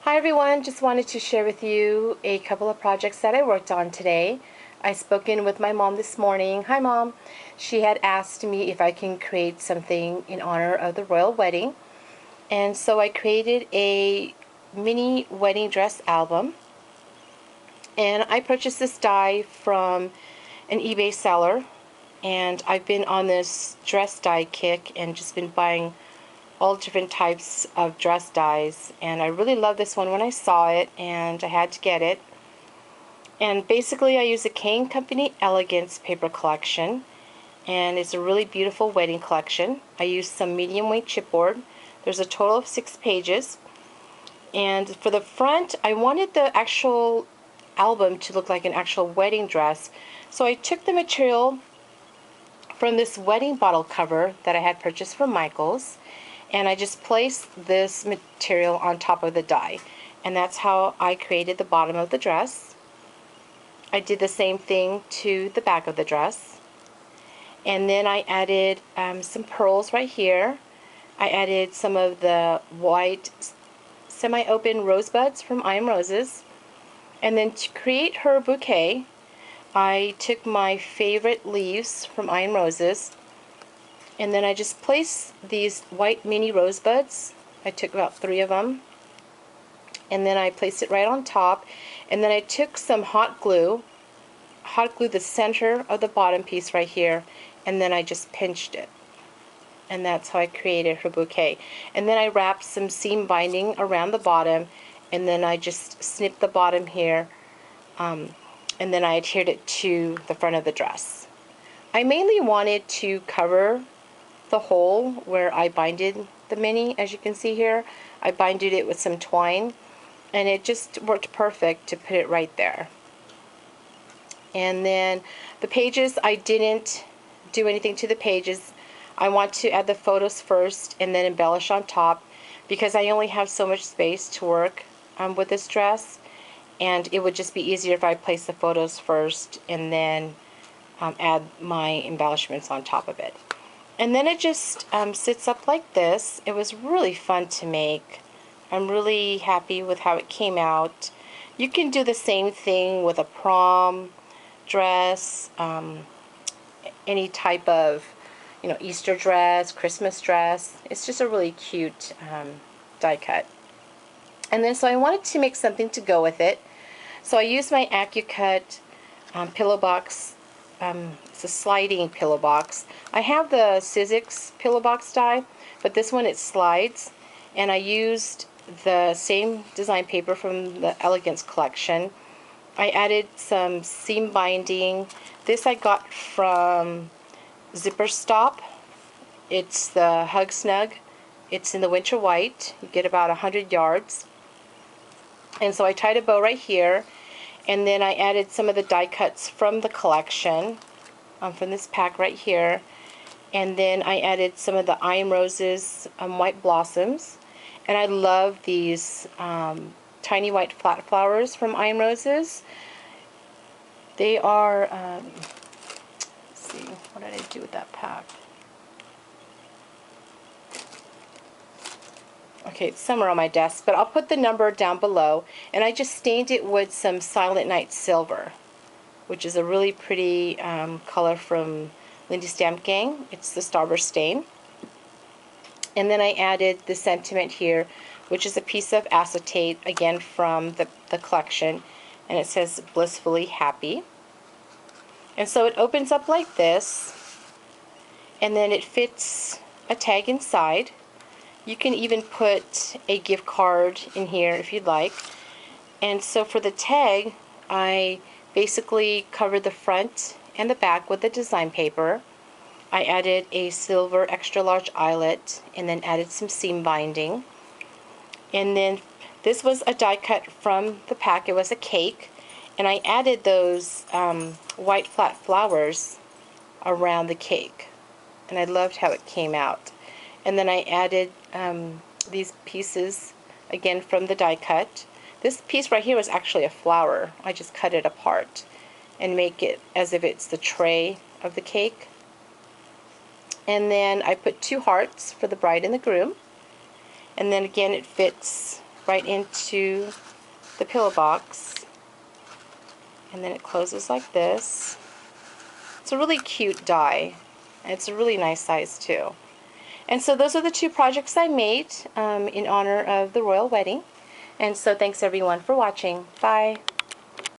Hi everyone, just wanted to share with you a couple of projects that I worked on today. I spoke in with my mom this morning. Hi Mom. She had asked me if I can create something in honor of the royal wedding. And so I created a mini wedding dress album. And I purchased this die from an eBay seller. And I've been on this dress die kick and just been buying all different types of dress dies, and I really love this one when I saw it and I had to get it. And basically I use the Kane Company Elegance paper collection, and it's a really beautiful wedding collection. I used some medium weight chipboard. There's a total of 6 pages, and for the front I wanted the actual album to look like an actual wedding dress, so I took the material from this wedding bottle cover that I had purchased from Michael's, and I just placed this material on top of the die, and that's how I created the bottom of the dress. I did the same thing to the back of the dress, and then I added some pearls right here. I added some of the white semi-open rosebuds from I Am Roses, and then to create her bouquet I took my favorite leaves from I Am Roses, and then I just placed these white mini rosebuds. I took about 3 of them, and then I placed it right on top, and then I took some hot glue the center of the bottom piece right here, and then I just pinched it, and that's how I created her bouquet. And then I wrapped some seam binding around the bottom, and then I just snipped the bottom here, and then I adhered it to the front of the dress. I mainly wanted to cover the hole where I binded the mini. As you can see here, I binded it with some twine, and it just worked perfect to put it right there. And then the pages, I didn't do anything to the pages. I want to add the photos first and then embellish on top, because I only have so much space to work with this dress, and it would just be easier if I place the photos first and then add my embellishments on top of it. And then it just sits up like this. It was really fun to make. I'm really happy with how it came out. You can do the same thing with a prom dress, any type of, Easter dress, Christmas dress. It's just a really cute die cut. And then so I wanted to make something to go with it. So I used my AccuCut pillow box. It's a sliding pillow box. I have the Sizzix pillow box die, but this one it slides, and I used the same design paper from the Elegance collection. I added some seam binding. This I got from Zipper Stop. It's the Hug Snug. It's in the winter white. You get about 100 yards. And so I tied a bow right here, and then I added some of the die cuts from the collection, from this pack right here, and then I added some of the I Am Roses white blossoms, and I love these tiny white flat flowers from I Am Roses. They are, let's see, what did I do with that pack? Okay, it's somewhere on my desk, but I'll put the number down below. And I just stained it with some Silent Night Silver, which is a really pretty color from Lindy Stamp Gang. It's the Starburst stain. And then I added the sentiment here, which is a piece of acetate, again from the collection, and it says blissfully happy. And so it opens up like this, and then it fits a tag inside. You can even put a gift card in here if you'd like. And so for the tag, I basically covered the front and the back with the design paper. I added a silver extra large eyelet and then added some seam binding. And then this was a die cut from the pack. It was a cake, and I added those white flat flowers around the cake, and I loved how it came out. And then I added these pieces again from the die cut. This piece right here was actually a flower. I just cut it apart and make it as if it's the tray of the cake. And then I put 2 hearts for the bride and the groom. And then again it fits right into the pillow box, and then it closes like this. It's a really cute die, and it's a really nice size too. And so those are the two projects I made in honor of the royal wedding. And so thanks everyone for watching. Bye.